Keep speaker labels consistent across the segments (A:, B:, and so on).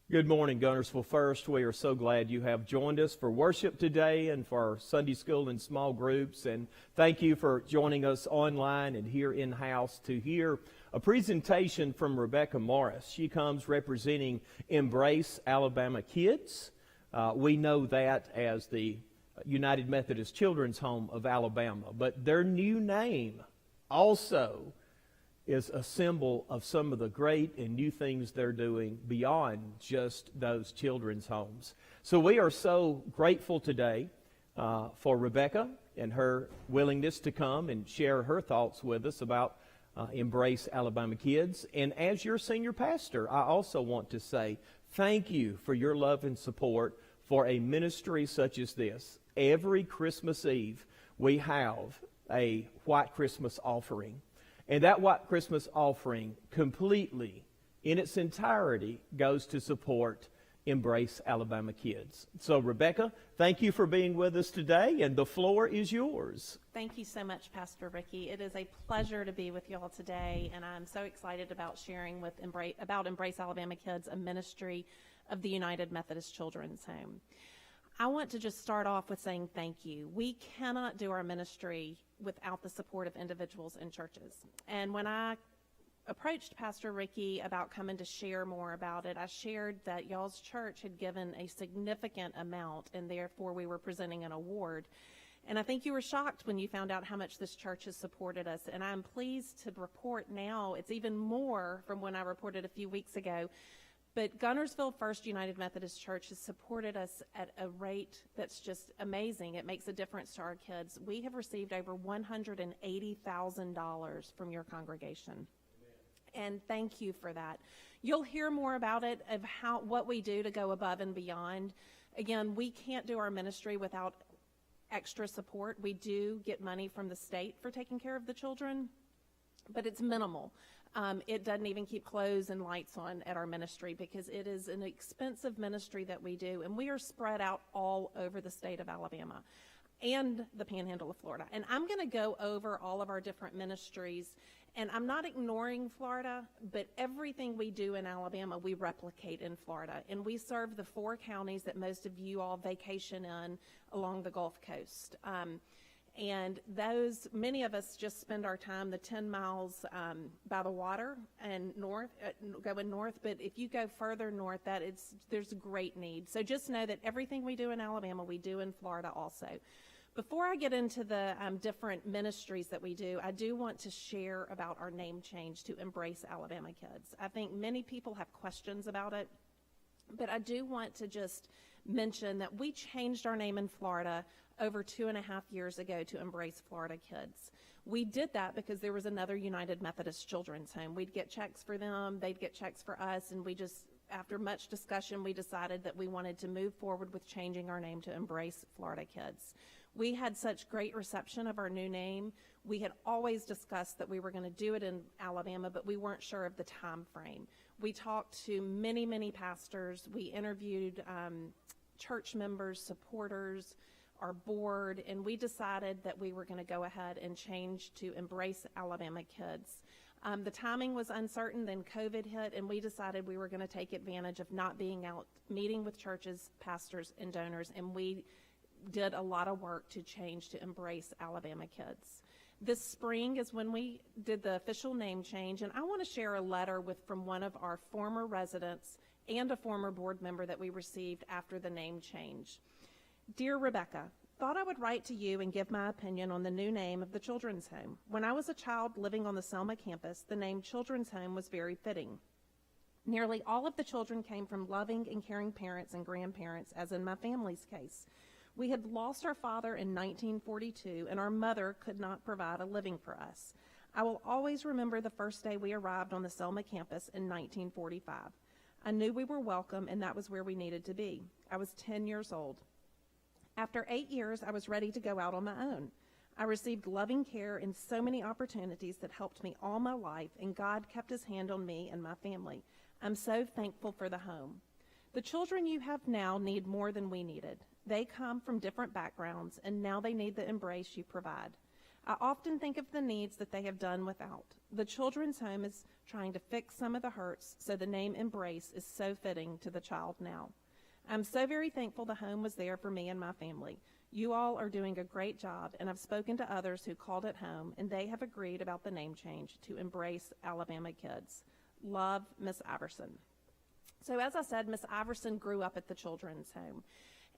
A: Good morning, Gunnersville First. We are so glad you have joined us for worship today and for our Sunday school and small groups. And thank you for joining us online and here in-house to hear a presentation from Rebecca Morris. She comes representing Embrace Alabama Kids. We know that as the United Methodist Children's Home of Alabama. But their new name also is a symbol of some of the great and new things they're doing beyond just those children's homes. So we are so grateful today for Rebecca and her willingness to come and share her thoughts with us about Embrace Alabama Kids. And as your senior pastor, I also want to say thank you for your love and support for a ministry such as this. Every Christmas Eve, we have a White Christmas offering. And that White Christmas offering completely, in its entirety, goes to support Embrace Alabama Kids. So, Rebecca, thank you for being with us today, and the floor is yours.
B: Thank you so much, Pastor Ricky. It is a pleasure to be with you all today, and I'm so excited about sharing with Embrace Alabama Kids, a ministry of the United Methodist Children's Home. I want to just start off with saying thank you. We cannot do our ministry without the support of individuals and churches. And when I approached Pastor Ricky about coming to share more about it, I shared that y'all's church had given a significant amount, and therefore we were presenting an award. And I think you were shocked when you found out how much this church has supported us. And I'm pleased to report now it's even more from when I reported a few weeks ago. But Gunnersville First United Methodist Church has supported us at a rate that's just amazing. It makes a difference to our kids. We have received over $180,000 from your congregation. And thank you for that. You'll hear more about it, of what we do to go above and beyond. Again, we can't do our ministry without extra support. We do get money from the state for taking care of the children, but it's minimal. It doesn't even keep clothes and lights on at our ministry because it is an expensive ministry that we do, and we are spread out all over the state of Alabama and the Panhandle of Florida. And I'm going to go over all of our different ministries, and I'm not ignoring Florida, but everything we do in Alabama, we replicate in Florida, and we serve the 4 counties that most of you all vacation in along the Gulf Coast. And many of us just spend our time the 10 miles by the water and going north. But if you go further north, there's a great need. So just know that everything we do in Alabama, we do in Florida also. Before I get into the different ministries that we do, I do want to share about our name change to Embrace Alabama Kids. I think many people have questions about it, but I do want to just mention that we changed our name in Florida over 2.5 years ago to Embrace Florida Kids. We did that because there was another United Methodist Children's Home. We'd get checks for them, they'd get checks for us, and after much discussion, we decided that we wanted to move forward with changing our name to Embrace Florida Kids. We had such great reception of our new name. We had always discussed that we were going to do it in Alabama, but we weren't sure of the time frame. We talked to many, many pastors. We interviewed church members, supporters, our board, and we decided that we were going to go ahead and change to Embrace Alabama Kids. The timing was uncertain, then COVID hit, and we decided we were going to take advantage of not being out meeting with churches, pastors, and donors, and we did a lot of work to change to Embrace Alabama Kids. This spring is when we did the official name change, and I want to share a letter from one of our former residents and a former board member that we received after the name change. Dear Rebecca, thought I would write to you and give my opinion on the new name of the Children's Home. When I was a child living on the Selma campus, the name Children's Home was very fitting. Nearly all of the children came from loving and caring parents and grandparents, as in my family's case. We had lost our father in 1942, and our mother could not provide a living for us. I will always remember the first day we arrived on the Selma campus in 1945. I knew we were welcome, and that was where we needed to be. I was 10 years old. After 8 years, I was ready to go out on my own. I received loving care and so many opportunities that helped me all my life, and God kept his hand on me and my family. I'm so thankful for the home. The children you have now need more than we needed. They come from different backgrounds, and now they need the embrace you provide. I often think of the needs that they have done without. The children's home is trying to fix some of the hurts, so the name Embrace is so fitting to the child now. I'm so very thankful the home was there for me and my family. You all are doing a great job, and I've spoken to others who called it home, and they have agreed about the name change to Embrace Alabama Kids. Love, Miss Iverson. So as I said, Miss Iverson grew up at the children's home.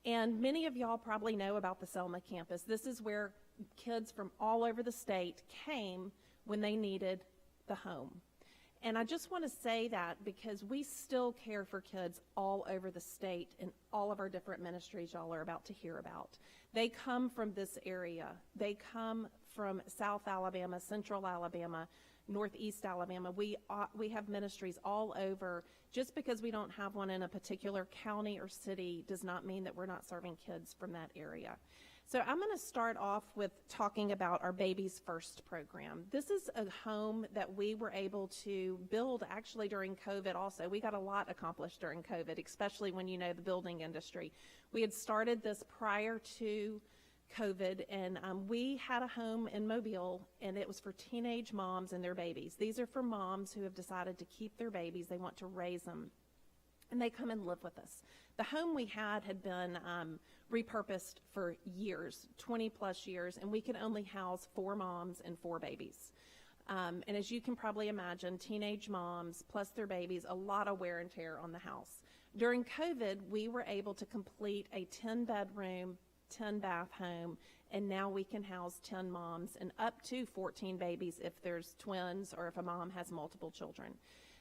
B: And many of y'all probably know about the Selma campus. This is where kids from all over the state came when they needed the home. And I just want to say that because we still care for kids all over the state in all of our different ministries y'all are about to hear about. They come from this area. They come from South Alabama, Central Alabama, Northeast Alabama. We have ministries all over. Just because we don't have one in a particular county or city does not mean that we're not serving kids from that area. So I'm going to start off with talking about our Babies First program. This is a home that we were able to build actually during COVID also. We got a lot accomplished during COVID, especially when you know the building industry. We had started this prior to COVID, and we had a home in Mobile, and it was for teenage moms and their babies. These are for moms who have decided to keep their babies. They want to raise them, and they come and live with us. The home we had been repurposed for years, 20 plus years, and we could only house 4 moms and 4 babies. And as you can probably imagine, teenage moms plus their babies, a lot of wear and tear on the house. During COVID, we were able to complete a 10-bedroom, 10-bath home, and now we can house 10 moms and up to 14 babies if there's twins or if a mom has multiple children.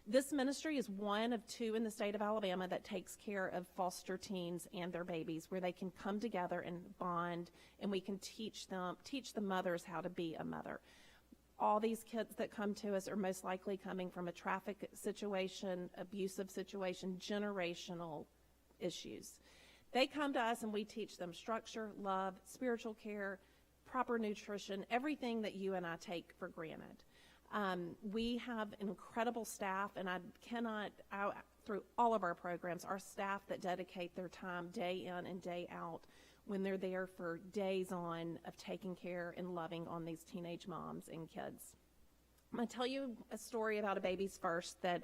B: This ministry is one of 2 in the state of Alabama that takes care of foster teens and their babies, where they can come together and bond, and we can teach the mothers how to be a mother. All these kids that come to us are most likely coming from a traffic situation, abusive situation, generational issues. They come to us and we teach them structure, love, spiritual care, proper nutrition, everything that you and I take for granted. We have an incredible staff, and through all of our programs, our staff that dedicate their time day in and day out when they're there for days on of taking care and loving on these teenage moms and kids. I'm going to tell you a story about a Babies First that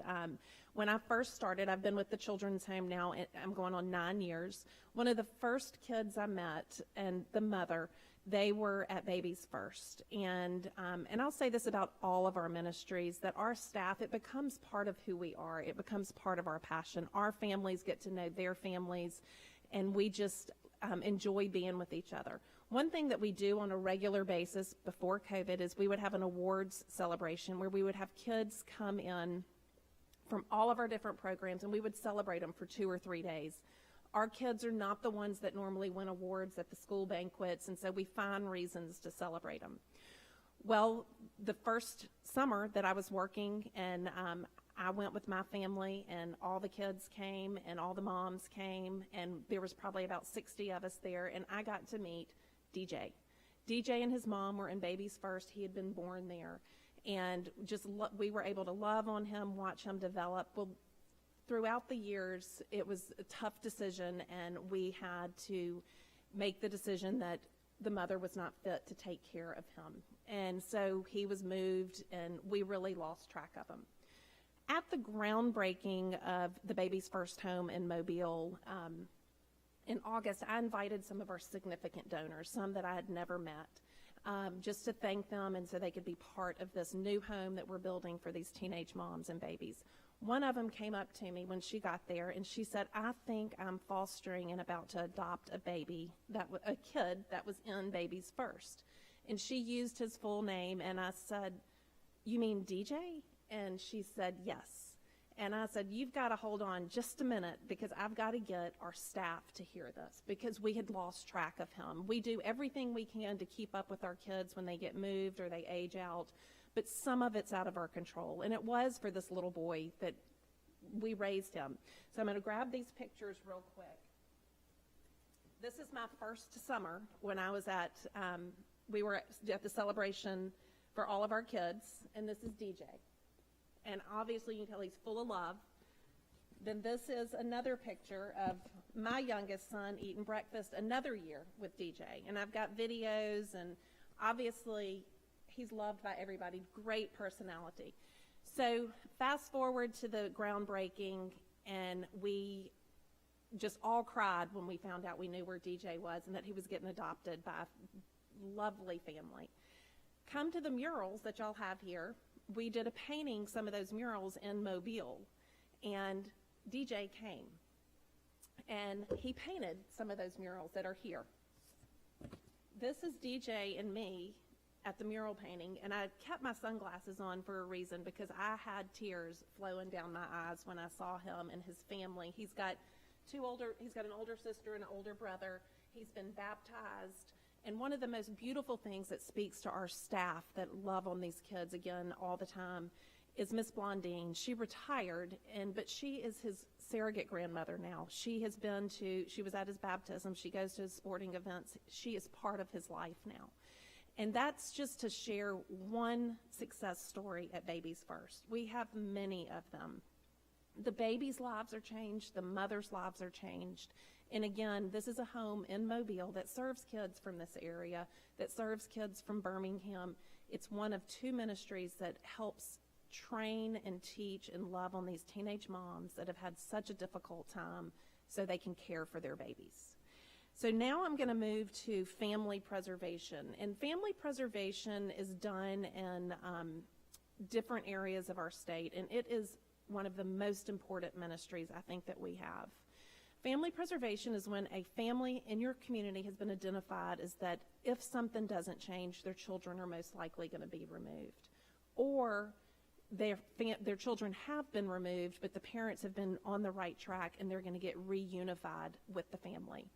B: when I first started, I've been with the children's home now, I'm going on 9 years. One of the first kids I met and the mother, they were at Babies First. And I'll say this about all of our ministries, that our staff, it becomes part of who we are. It becomes part of our passion. Our families get to know their families, and we just enjoy being with each other. One thing that we do on a regular basis before COVID is we would have an awards celebration where we would have kids come in from all of our different programs, and we would celebrate them for 2 or 3 days. Our kids are not the ones that normally win awards at the school banquets, and so we find reasons to celebrate them. Well, the first summer that I was working, and I went with my family, and all the kids came, and all the moms came, and there was probably about 60 of us there, and I got to meet DJ. DJ and his mom were in Babies First. He had been born there, and we were able to love on him, watch him develop. Well, throughout the years, it was a tough decision, and we had to make the decision that the mother was not fit to take care of him. And so he was moved, and we really lost track of him. At the groundbreaking of the Babies First home in Mobile, in August, I invited some of our significant donors, some that I had never met, just to thank them and so they could be part of this new home that we're building for these teenage moms and babies. One of them came up to me when she got there, and she said, I think I'm fostering and about to adopt a kid that was in Babies First. And she used his full name, and I said, you mean DJ? And she said, yes. And I said, you've got to hold on just a minute, because I've got to get our staff to hear this, because we had lost track of him. We do everything we can to keep up with our kids when they get moved or they age out, but some of it's out of our control. And it was for this little boy that we raised him. So I'm going to grab these pictures real quick. This is my first summer when I was we were at the celebration for all of our kids, and this is DJ. And obviously you can tell he's full of love. Then this is another picture of my youngest son eating breakfast another year with DJ. And I've got videos, and obviously he's loved by everybody, great personality. So fast forward to the groundbreaking, and we just all cried when we found out we knew where DJ was and that he was getting adopted by a lovely family. Come to the murals that y'all have here. We did a painting, some of those murals in Mobile, and DJ came. And he painted some of those murals that are here. This is DJ and me at the mural painting, and I kept my sunglasses on for a reason because I had tears flowing down my eyes when I saw him and his family. He's got an older sister and an older brother. He's been baptized. And one of the most beautiful things that speaks to our staff that love on these kids, again, all the time, is Miss Blondine. She retired, but she is his surrogate grandmother now. She was at his baptism. She goes to his sporting events. She is part of his life now. And that's just to share one success story at Babies First. We have many of them. The babies' lives are changed. The mothers' lives are changed. And again, this is a home in Mobile that serves kids from this area, that serves kids from Birmingham. It's one of 2 ministries that helps train and teach and love on these teenage moms that have had such a difficult time so they can care for their babies. So now I'm going to move to family preservation. And family preservation is done in different areas of our state, and it is one of the most important ministries I think that we have. Family preservation is when a family in your community has been identified as that if something doesn't change, their children are most likely going to be removed. Or their children have been removed, but the parents have been on the right track and they're going to get reunified with the family.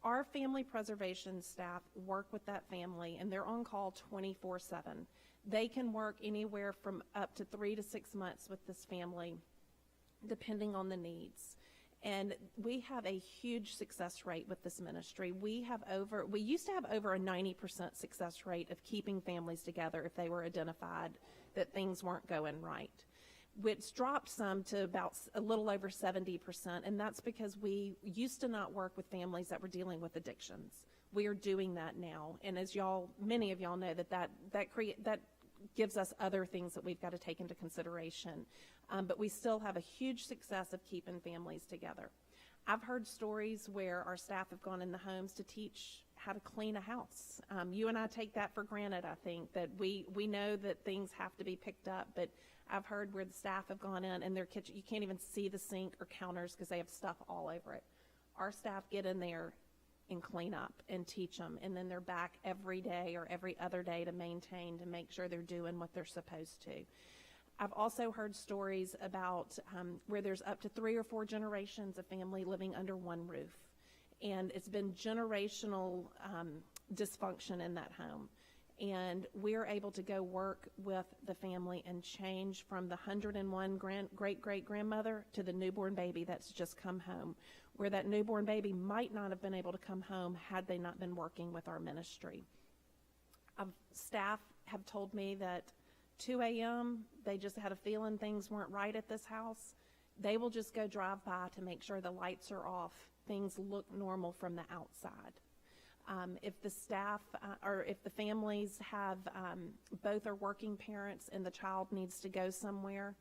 B: Our family preservation staff work with that family, and they're on call 24/7. They can work anywhere from up to 3 to 6 months with this family, depending on the needs. And we have a huge success rate with this ministry. We used to have over a 90% success rate of keeping families together if they were identified that things weren't going right. It's dropped some to about a little over 70%, and that's because we used to not work with families that were dealing with addictions. We are doing that now, and as many of y'all know, that gives us other things that we've got to take into consideration. But we still have a huge success of keeping families together. I've heard stories where our staff have gone in the homes to teach how to clean a house. You and I take that for granted, I think, that we know that things have to be picked up, but I've heard where the staff have gone in and their kitchen, you can't even see the sink or counters because they have stuff all over it. Our staff get in there and clean up and teach them, and then they're back every day or every other day to maintain, to make sure they're doing what they're supposed to. I've also heard stories about where there's up to 3 or 4 generations of family living under one roof, and it's been generational dysfunction in that home. And we're able to go work with the family and change from the 101 great-great-grandmother to the newborn baby that's just come home, where that newborn baby might not have been able to come home had they not been working with our ministry. Staff have told me that 2 a.m., they just had a feeling things weren't right at this house. They will just go drive by to make sure the lights are off, things look normal from the outside. If the staff or if the families have both are working parents and the child needs to go somewhere,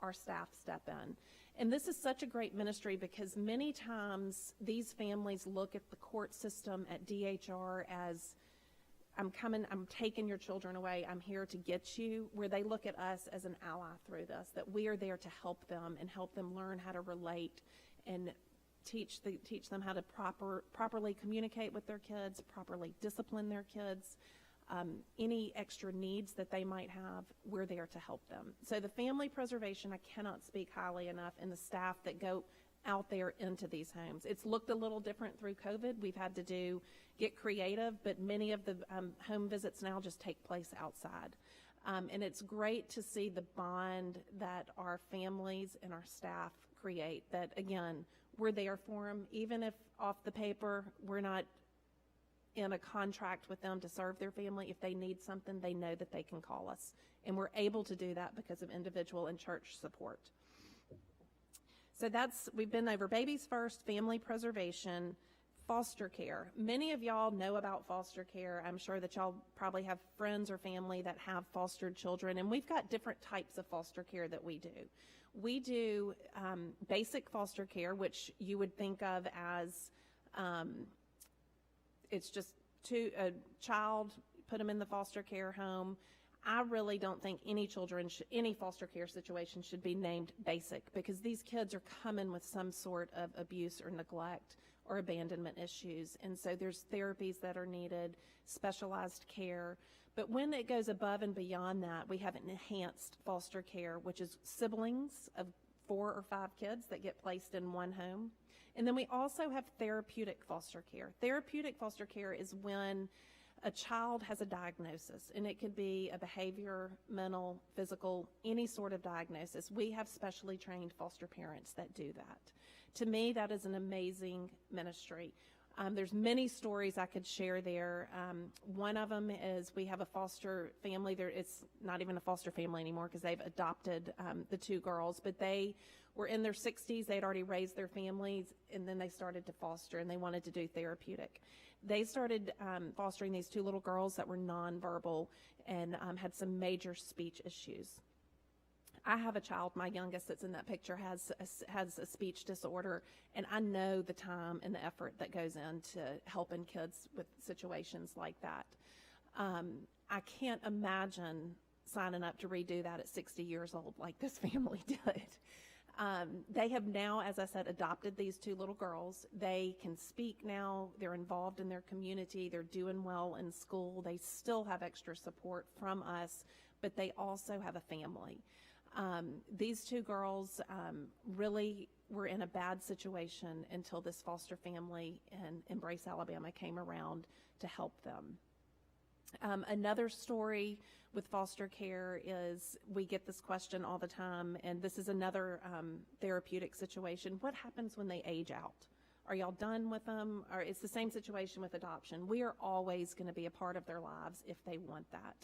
B: our staff step in. And this is such a great ministry because many times these families look at the court system, at DHR, as I'm taking your children away, I'm here to get you, where they look at us as an ally through this, that we are there to help them and help them learn how to relate and teach them how to properly communicate with their kids, properly discipline their kids. Any extra needs that they might have, we're there to help them. So the family preservation, I cannot speak highly enough, and the staff that go out there into these homes. It's looked a little different through COVID. We've had to get creative, but many of the home visits now just take place outside. And it's great to see the bond that our families and our staff create, that, again, we're there for them. Even if off the paper we're not in a contract with them to serve their family, if they need something, they know that they can call us. And we're able to do that because of individual and church support. So we've been over Babies First, family preservation, Foster care. Many of y'all know about foster care. I'm sure that y'all probably have friends or family that have fostered children, and we've got different types of foster care that we do. We do basic foster care, which you would think of as it's just a child, put them in the foster care home. I really don't think any any foster care situation should be named basic, because these kids are coming with some sort of abuse or neglect or abandonment issues. And so there's therapies that are needed, specialized care. But when it goes above and beyond that, we have an enhanced foster care, which is siblings of 4 or 5 kids that get placed in one home. And then we also have therapeutic foster care. Therapeutic foster care is when a child has a diagnosis, and it could be a behavior, mental, physical, any sort of diagnosis. We have specially trained foster parents that do that. To me, that is an amazing ministry. There's many stories I could share there. One of them is we have a foster family. It's not even a foster family anymore because they've adopted the 2 girls, but they were in their 60s. They'd already raised their families, and then they started to foster, and they wanted to do therapeutic. They started fostering these 2 little girls that were nonverbal and had some major speech issues. I have a child, my youngest that's in that picture has a speech disorder, and I know the time and the effort that goes into helping kids with situations like that. I can't imagine signing up to redo that at 60 years old like this family did. They have now, as I said, adopted these 2 little girls. They can speak now. They're involved in their community. They're doing well in school. They still have extra support from us, but they also have a family. These 2 girls really were in a bad situation until this foster family in Embrace, Alabama came around to help them. Another story with foster care is we get this question all the time, and this is another therapeutic situation. What happens when they age out? Are y'all done with them? Or it's the same situation with adoption. We are always going to be a part of their lives if they want that.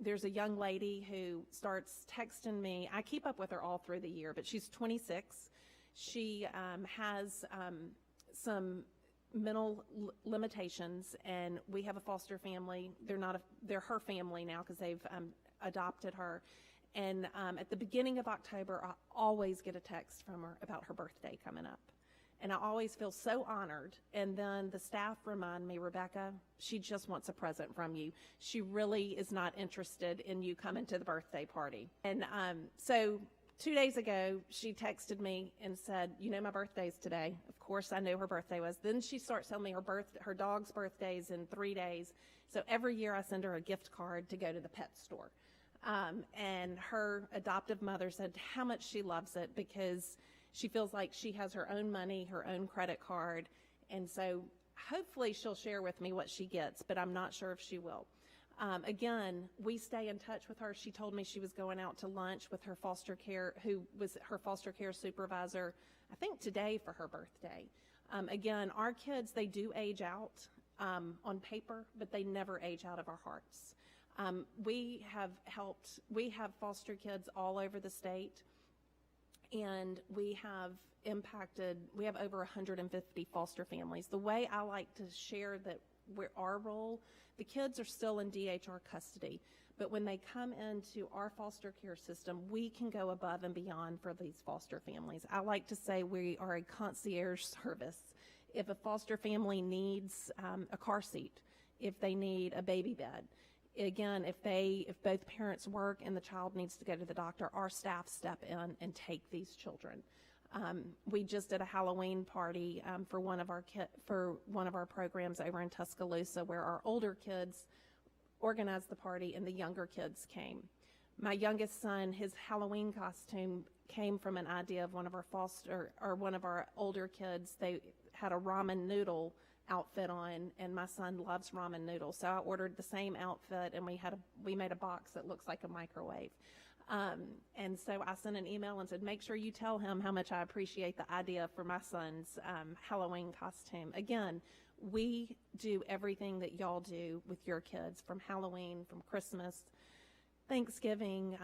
B: There's a young lady who starts texting me. I keep up with her all through the year, but she's 26. She has some mental limitations, and we have a foster family. They're her family now because they've adopted her. And at the beginning of October, I always get a text from her about her birthday coming up. And I always feel so honored. And then the staff remind me, Rebecca, she just wants a present from you. She really is not interested in you coming to the birthday party. And so 2 days ago, she texted me and said, you know, my birthday's today. Of course, I knew her birthday was. Then she starts telling me her dog's birthday's in 3 days. So every year I send her a gift card to go to the pet store. And her adoptive mother said how much she loves it because she feels like she has her own money, her own credit card. And so hopefully she'll share with me what she gets, but I'm not sure if she will. Again, we stay in touch with her. She told me she was going out to lunch with her foster care, who was her foster care supervisor, I think today for her birthday. Again, our kids, they do age out on paper, but they never age out of our hearts. We have foster kids all over the state, and we have over 150 foster families. The way I like to share that our role, the kids are still in DHR custody, but when they come into our foster care system, we can go above and beyond for these foster families. I like to say we are a concierge service. If a foster family needs a car seat, if they need a baby bed, again, if both parents work and the child needs to go to the doctor, our staff step in and take these children. We just did a Halloween party for one of our programs over in Tuscaloosa, where our older kids organized the party and the younger kids came. My youngest son, his Halloween costume came from an idea of one of our older kids. They had a ramen noodle outfit on, and my son loves ramen noodles, so I ordered the same outfit, and we made a box that looks like a microwave. And so I sent an email and said, make sure you tell him how much I appreciate the idea for my son's Halloween costume. Again, we do everything that y'all do with your kids, from Halloween, from Christmas, Thanksgiving,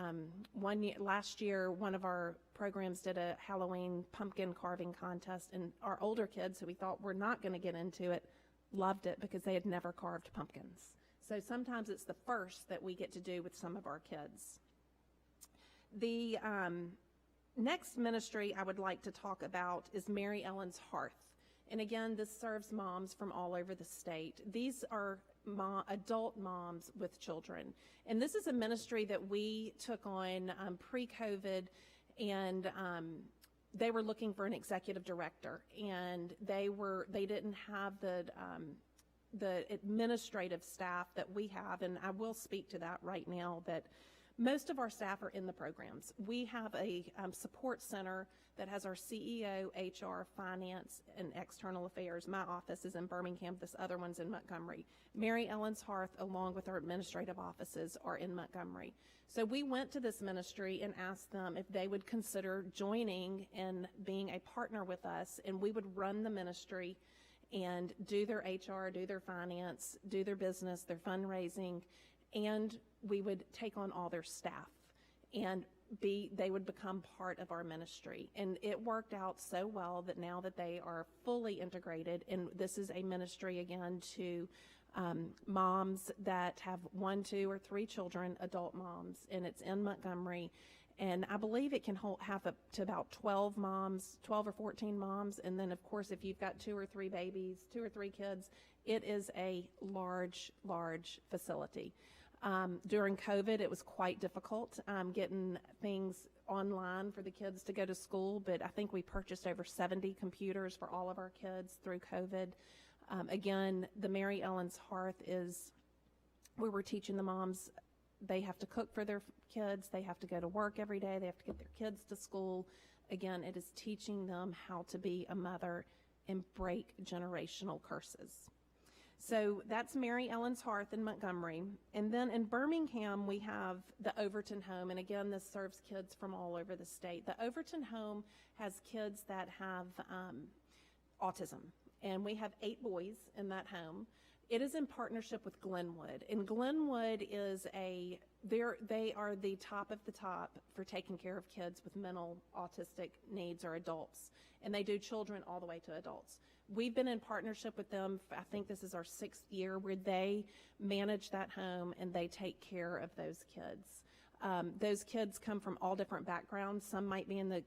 B: last year, one of our programs did a Halloween pumpkin carving contest, and our older kids, who we thought were not going to get into it, loved it because they had never carved pumpkins. So sometimes it's the first that we get to do with some of our kids. The next ministry I would like to talk about is Mary Ellen's Hearth. And again, this serves moms from all over the state. These are adult moms with children. And this is a ministry that we took on pre-COVID, and they were looking for an executive director, and they didn't have the administrative staff that we have, and I will speak to that right now, that most of our staff are in the programs. We have a support center that has our CEO, HR, finance, and external affairs. My office is in Birmingham. This other one's in Montgomery. Mary Ellen's Hearth, along with our administrative offices, are in Montgomery. So we went to this ministry and asked them if they would consider joining and being a partner with us, and we would run the ministry and do their HR, do their finance, do their business, their fundraising, and we would take on all their staff, and they would become part of our ministry. And it worked out so well that now that they are fully integrated, and this is a ministry again to moms that have 1, 2, or 3 children, adult moms, and it's in Montgomery. And I believe it can have up to about 12 moms, 12 or 14 moms. And then, of course, if you've got 2 or 3 babies, 2 or 3 kids, it is a large, large facility. During COVID, it was quite difficult getting things online for the kids to go to school, but I think we purchased over 70 computers for all of our kids through COVID. Again, the Mary Ellen's Hearth is where we're teaching the moms. They have to cook for their kids. They have to go to work every day. They have to get their kids to school. Again, it is teaching them how to be a mother and break generational curses. So that's Mary Ellen's Hearth in Montgomery. And then in Birmingham, we have the Overton Home. And again, this serves kids from all over the state. The Overton Home has kids that have autism. And we have 8 boys in that home. It is in partnership with Glenwood. And Glenwood is they are the top of the top for taking care of kids with mental autistic needs or adults. And they do children all the way to adults. We've been in partnership with them, I think this is our 6th year, where they manage that home and they take care of those kids. Those kids come from all different backgrounds. Some might be in the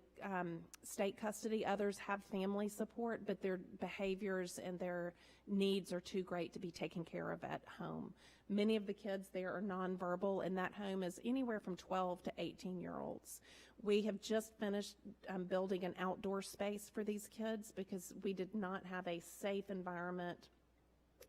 B: state custody. Others have family support, but their behaviors and their needs are too great to be taken care of at home. Many of the kids there are nonverbal, and that home is anywhere from 12 to 18-year-olds. We have just finished building an outdoor space for these kids because we did not have a safe environment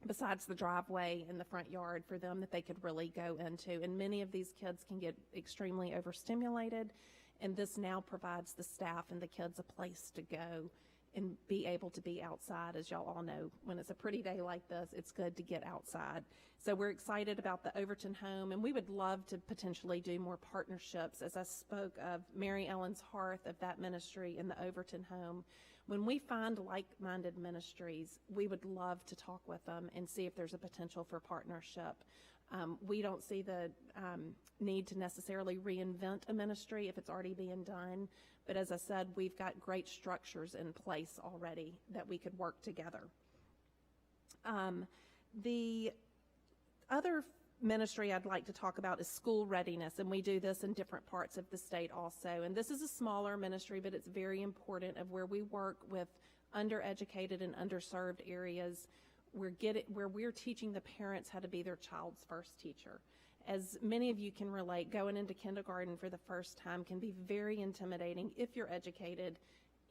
B: besides the driveway in the front yard for them that they could really go into. And many of these kids can get extremely overstimulated, and this now provides the staff and the kids a place to go and be able to be outside. As y'all all know, when it's a pretty day like this, it's good to get outside. So we're excited about the Overton Home, and we would love to potentially do more partnerships. As I spoke of Mary Ellen's Hearth, of that ministry, and the Overton Home, when we find like-minded ministries, we would love to talk with them and see if there's a potential for partnership. We don't see the need to necessarily reinvent a ministry if it's already being done. But as I said, we've got great structures in place already that we could work together. The other ministry I'd like to talk about is school readiness, and we do this in different parts of the state also. And this is a smaller ministry, but it's very important, of where we work with undereducated and underserved areas. Where we're teaching the parents how to be their child's first teacher. As many of you can relate, going into kindergarten for the first time can be very intimidating if you're educated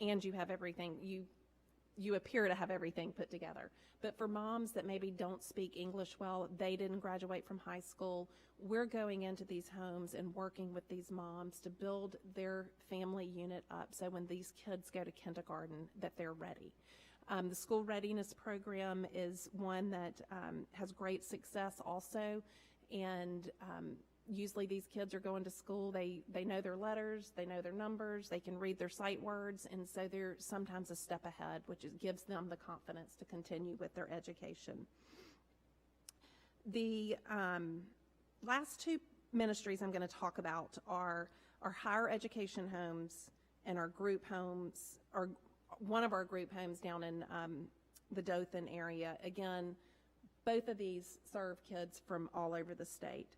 B: and you have everything, you appear to have everything put together. But for moms that maybe don't speak English well, they didn't graduate from high school, we're going into these homes and working with these moms to build their family unit up so when these kids go to kindergarten that they're ready. The school readiness program is one that has great success also, and usually these kids are going to school, they know their letters, they know their numbers, they can read their sight words, and so they're sometimes a step ahead, which gives them the confidence to continue with their education. The last 2 ministries I'm going to talk about are our higher education homes and our group homes, or one of our group homes down in the Dothan area. Again, both of these serve kids from all over the state.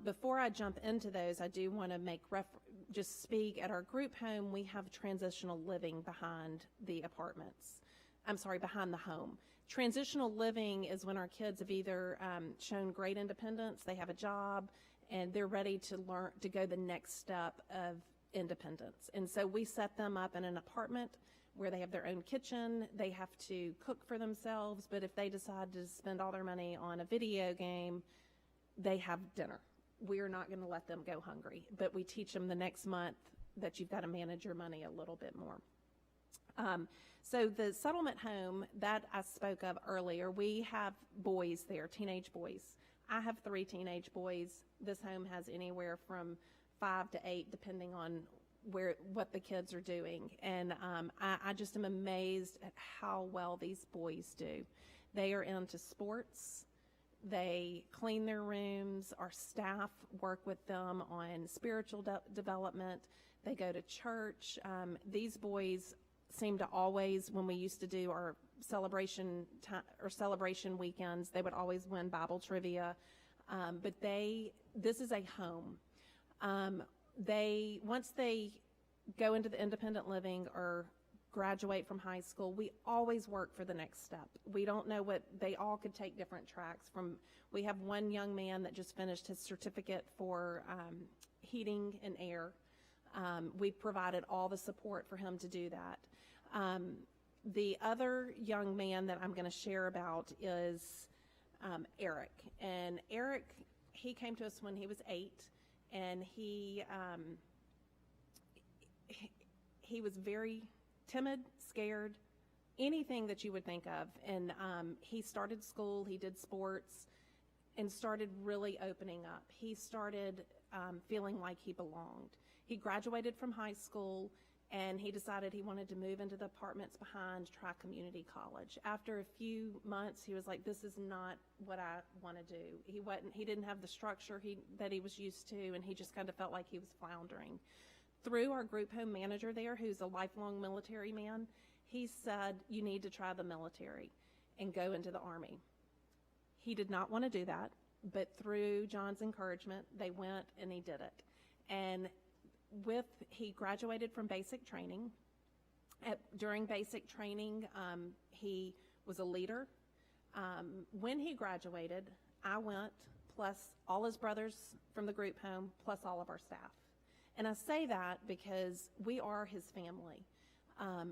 B: Before I jump into those, I do want to just speak at our group home. We have transitional living behind the apartments. I'm sorry, behind the home. Transitional living is when our kids have either shown great independence, they have a job, and they're ready to learn to go the next step of independence. And so we set them up in an apartment where they have their own kitchen. They have to cook for themselves, but if they decide to spend all their money on a video game, they have dinner. We're not going to let them go hungry, but we teach them the next month that you've got to manage your money a little bit more. So the settlement home that I spoke of earlier, we have boys there, teenage boys. I have 3 teenage boys. This home has anywhere from 5 to 8, depending on what the kids are doing. And I just am amazed at how well these boys do. They are into sports. They clean their rooms. Our staff work with them on spiritual development. They go to church. These boys seem to always, when we used to do our celebration weekends, they would always win Bible trivia. But this is a home. Once they go into the independent living or graduate from high school, we always work for the next step. We don't know they all could take different tracks. We have one young man that just finished his certificate for heating and air. We've provided all the support for him to do that. The other young man that I'm going to share about is Eric. And Eric, he came to us when he was 8, and he was very timid, scared, anything that you would think of. And he started school, he did sports, and started really opening up. He started feeling like he belonged. He graduated from high school, and he decided he wanted to move into the apartments behind, try community college. After a few months, he was like, this is not what I want to do. He didn't have the structure that he was used to, and he just kind of felt like he was floundering. Through our group home manager there, who's a lifelong military man, he said, you need to try the military and go into the Army. He did not want to do that, but through John's encouragement, they went and he did it. And he graduated from basic training. During basic training, he was a leader. When he graduated, I went, plus all his brothers from the group home, plus all of our staff. And I say that because we are his family.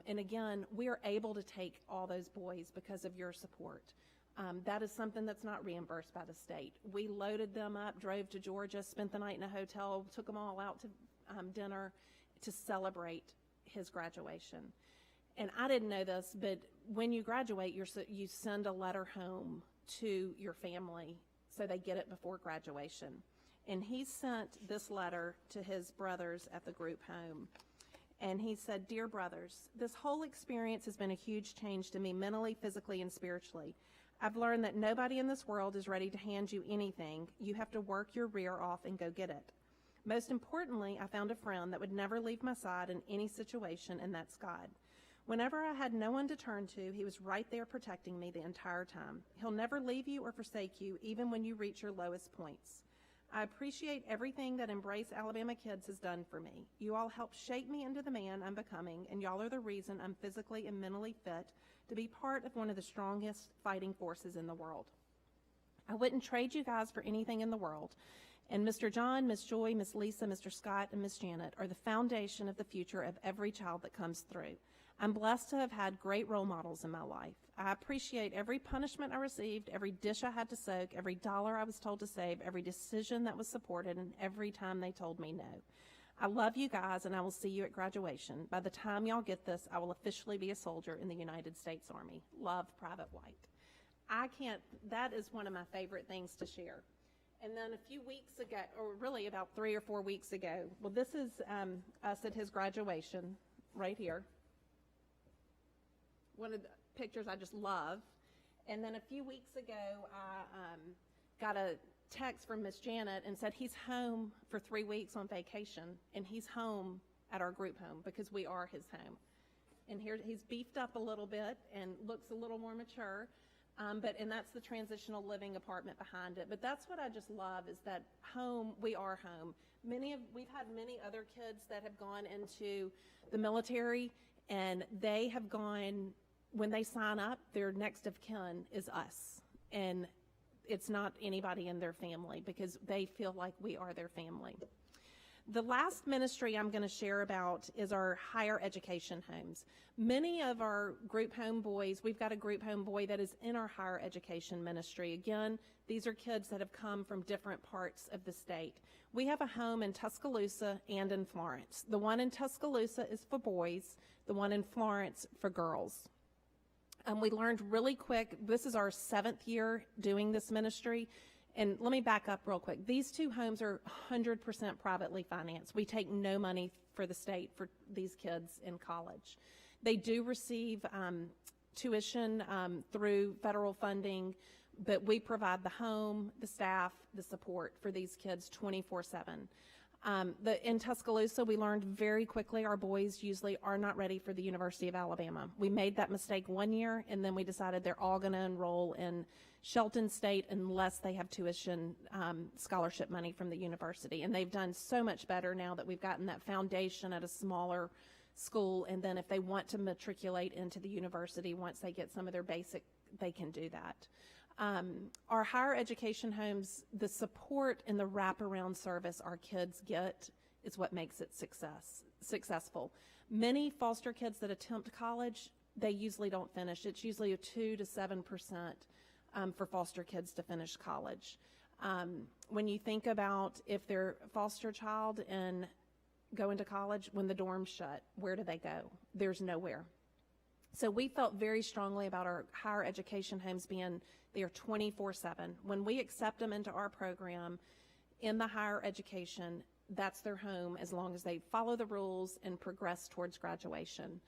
B: And again, we are able to take all those boys because of your support. That is something that's not reimbursed by the state. We loaded them up, drove to Georgia, spent the night in a hotel, took them all out to dinner to celebrate his graduation. And I didn't know this, but when you graduate, you send a letter home to your family so they get it before graduation. And he sent this letter to his brothers at the group home. And he said, "Dear brothers, this whole experience has been a huge change to me mentally, physically, and spiritually. I've learned that nobody in this world is ready to hand you anything. You have to work your rear off and go get it. Most importantly, I found a friend that would never leave my side in any situation, and that's God. Whenever I had no one to turn to, he was right there protecting me the entire time. He'll never leave you or forsake you, even when you reach your lowest points. I appreciate everything that Embrace Alabama Kids has done for me. You all helped shape me into the man I'm becoming, and y'all are the reason I'm physically and mentally fit to be part of one of the strongest fighting forces in the world. I wouldn't trade you guys for anything in the world. And Mr. John, Miss Joy, Miss Lisa, Mr. Scott, and Miss Janet are the foundation of the future of every child that comes through. I'm blessed to have had great role models in my life. I appreciate every punishment I received, every dish I had to soak, every dollar I was told to save, every decision that was supported, and every time they told me no. I love you guys, and I will see you at graduation. By the time y'all get this, I will officially be a soldier in the United States Army. Love, Private White." That is one of my favorite things to share. And then a few weeks ago, or really about 3 or 4 weeks ago, well, this is us at his graduation right here. One of the pictures I just love. And then a few weeks ago, I got a text from Miss Janet and said he's home for 3 weeks on vacation, and he's home at our group home because we are his home. And here he's beefed up a little bit and looks a little more mature, and that's the transitional living apartment behind it. But that's what I just love, is that home, we are home. We've had many other kids that have gone into the military, and they have gone, when they sign up, their next of kin is us. And it's not anybody in their family, because they feel like we are their family. The last ministry I'm going to share about is our higher education homes. Many of our group home boys, we've got a group home boy that is in our higher education ministry. Again, these are kids that have come from different parts of the state. We have a home in Tuscaloosa and in Florence. The one in Tuscaloosa is for boys, the one in Florence for girls. We learned really quick, this is our 7th year doing this ministry. And let me back up real quick. These two homes are 100% privately financed. We take no money for the state for these kids in college. They do receive tuition through federal funding, but we provide the home, the staff, the support for these kids 24/7. In Tuscaloosa, we learned very quickly our boys usually are not ready for the University of Alabama. We made that mistake one year, and then we decided they're all going to enroll in Shelton State unless they have tuition scholarship money from the university. And they've done so much better now that we've gotten that foundation at a smaller school. And then if they want to matriculate into the university, once they get some of their basic, they can do that. Our higher education homes, the support and the wraparound service our kids get is what makes it successful. Many foster kids that attempt college, they usually don't finish. It's usually a 2 to 7% for foster kids to finish college. When you think about if they're a foster child and go into college, when the dorms shut, where do they go? There's nowhere. So we felt very strongly about our higher education homes being there 24/7. When we accept them into our program in the higher education, that's their home as long as they follow the rules and progress towards graduation.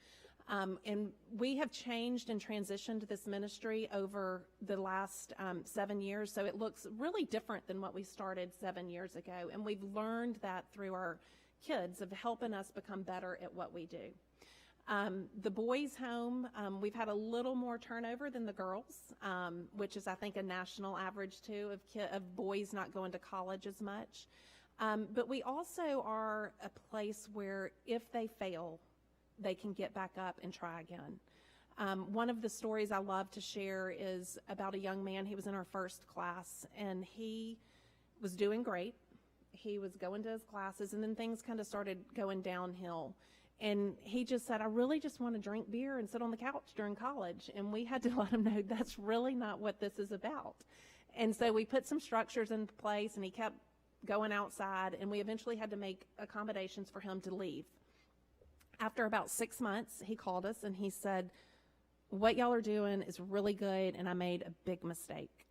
B: And we have changed and transitioned this ministry over the last 7 years, so it looks really different than what we started 7 years ago. And we've learned that through our kids of helping us become better at what we do. The boys' home, we've had a little more turnover than the girls, which is, I think, a national average, too, of boys not going to college as much. But we also are a place where if they fail, they can get back up and try again. One of the stories I love to share is about a young man. He was in our first class, and he was doing great. He was going to his classes, and then things kind of started going downhill. And he just said, I really just want to drink beer and sit on the couch during college. And we had to let him know that's really not what this is about. And so we put some structures in place, and he kept going outside, and we eventually had to make accommodations for him to leave. After about 6 months, he called us, and he said, what y'all are doing is really good, and I made a big mistake.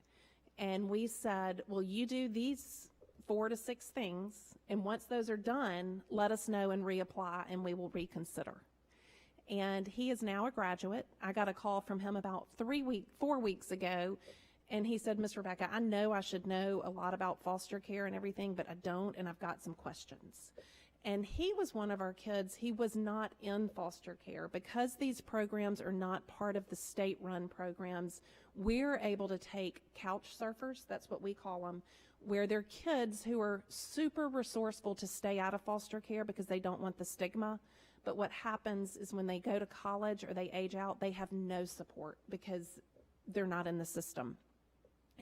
B: And we said, well, you do these 4 to 6 things, and once those are done, let us know and reapply, and we will reconsider. And he is now a graduate. I got a call from him about 4 weeks ago, and he said, Miss Rebecca, I know I should know a lot about foster care and everything, but I don't, and I've got some questions. And he was one of our kids. He was not in foster care. Because these programs are not part of the state-run programs, we're able to take couch surfers, that's what we call them, where they're kids who are super resourceful to stay out of foster care because they don't want the stigma. But what happens is when they go to college or they age out, they have no support because they're not in the system.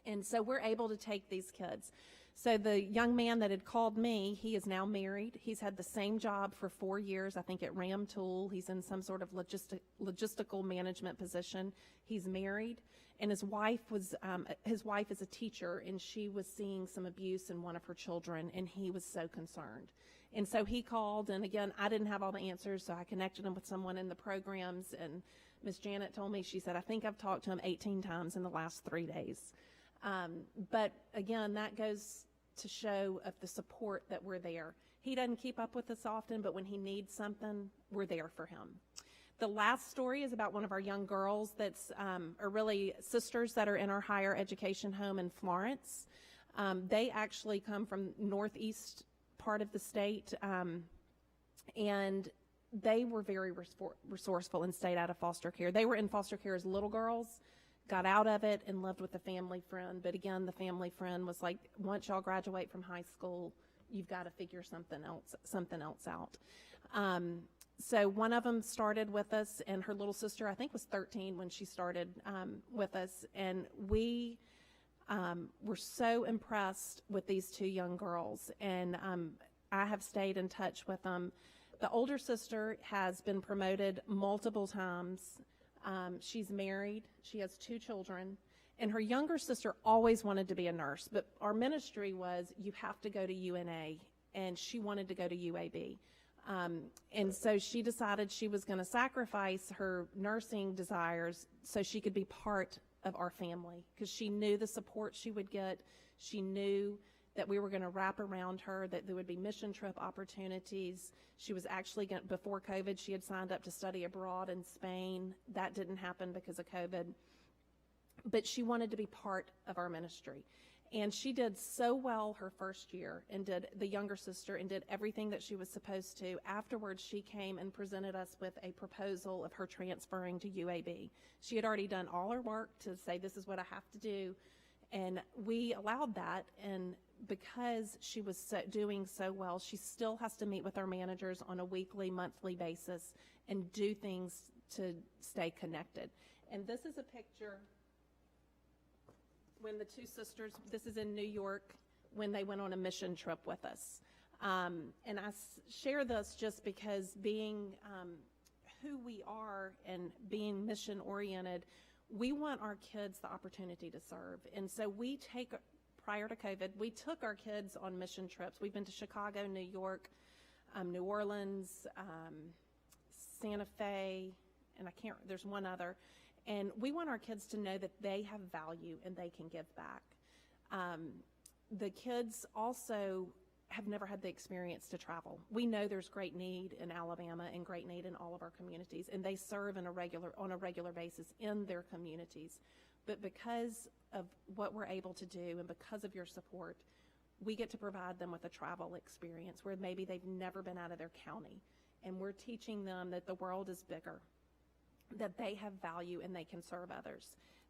B: And so we're able to take these kids. So the young man that had called me, he is now married. He's had the same job for 4 years, I think at Ram Tool. He's in some sort of logistical management position. He's married, and his wife is a teacher, and she was seeing some abuse in one of her children, and he was so concerned. And so he called, and again, I didn't have all the answers, so I connected him with someone in the programs, and Miss Janet told me, she said, I think I've talked to him 18 times in the last 3 days. But again, that goes to show of the support that we're there. He doesn't keep up with us often, but when he needs something, we're there for him. The last story is about one of our young girls that's are really sisters that are in our higher education home in Florence. They actually come from northeast part of the state, and they were very resourceful and stayed out of foster care. They were in foster care as little girls, got out of it, and lived with a family friend. But again, the family friend was like, once y'all graduate from high school, you've got to figure something else out. So one of them started with us, and her little sister, I think, was 13 when she started with us. And we were so impressed with these two young girls, and I have stayed in touch with them. The older sister has been promoted multiple times. She's married. She has 2 children. And her younger sister always wanted to be a nurse. But our ministry was, you have to go to UNA. And she wanted to go to UAB. And so she decided she was going to sacrifice her nursing desires so she could be part of our family. Because she knew the support she would get. She knew that we were going to wrap around her, that there would be mission trip opportunities. She was actually going, before COVID, she had signed up to study abroad in Spain. That didn't happen because of COVID. But she wanted to be part of our ministry. And she did so well her first year, and did, the younger sister, and did everything that she was supposed to. Afterwards, she came and presented us with a proposal of her transferring to UAB. She had already done all her work to say, this is what I have to do. And we allowed that, and because she was doing so well, she still has to meet with our managers on a weekly, monthly basis and do things to stay connected. And this is a picture when the two sisters, this is in New York, when they went on a mission trip with us. And I share this just because being who we are and being mission-oriented, we want our kids the opportunity to serve. And so we take, prior to COVID, we took our kids on mission trips. We've been to Chicago, New York, New Orleans, Santa Fe, and there's one other. And we want our kids to know that they have value and they can give back. The kids also have never had the experience to travel. We know there's great need in Alabama and great need in all of our communities, and they serve on a regular basis in their communities. But because of what we're able to do and because of your support, we get to provide them with a travel experience where maybe they've never been out of their county. And we're teaching them that the world is bigger, that they have value and they can serve others.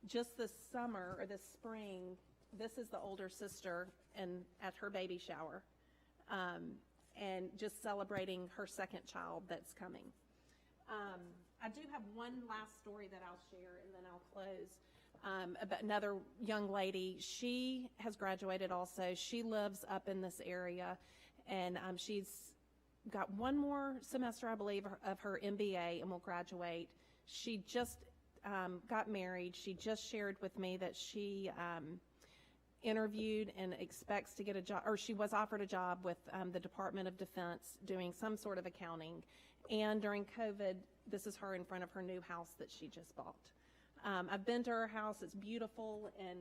B: Just this summer or this spring, this is the older sister at her baby shower, and just celebrating her second child that's coming. I do have one last story that I'll share, and then I'll close. About another young lady. She has graduated also. She lives up in this area, and she's got one more semester, I believe, of her MBA and will graduate. She just got married. She just shared with me that she interviewed and expects to get a job, or she was offered a job with the Department of Defense doing some sort of accounting. And during COVID, this is her in front of her new house that she just bought. I've been to her house. It's beautiful. And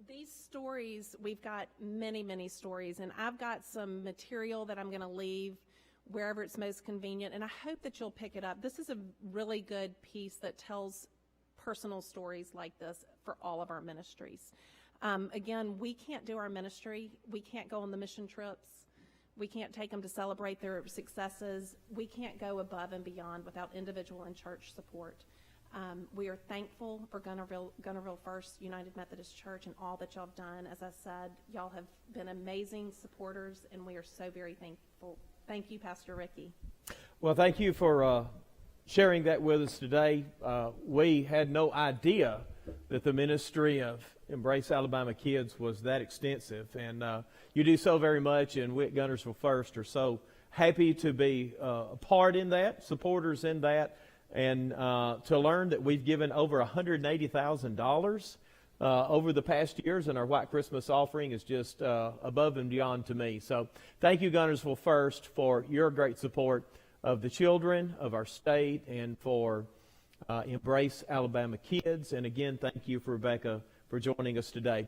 B: these stories, we've got many, many stories. And I've got some material that I'm going to leave wherever it's most convenient. And I hope that you'll pick it up. This is a really good piece that tells personal stories like this for all of our ministries. Again, we can't do our ministry. We can't go on the mission trips. We can't take them to celebrate their successes. We can't go above and beyond without individual and church support. We are thankful for Gunnerville First United Methodist Church and all that y'all have done. As I said, y'all have been amazing supporters, and we are so very thankful. Thank you, Pastor Ricky.
A: Well, thank you for sharing that with us today. We had no idea that the ministry of Embrace Alabama Kids was that extensive, and you do so very much, and we at Gunnersville First are so happy to be a part in that, supporters in that, and to learn that we've given over $180,000 over the past years, and our White Christmas offering is just above and beyond to me. So thank you, Gunnersville First, for your great support of the children of our state and for Embrace Alabama Kids. And again, thank you, for Rebecca, for joining us today.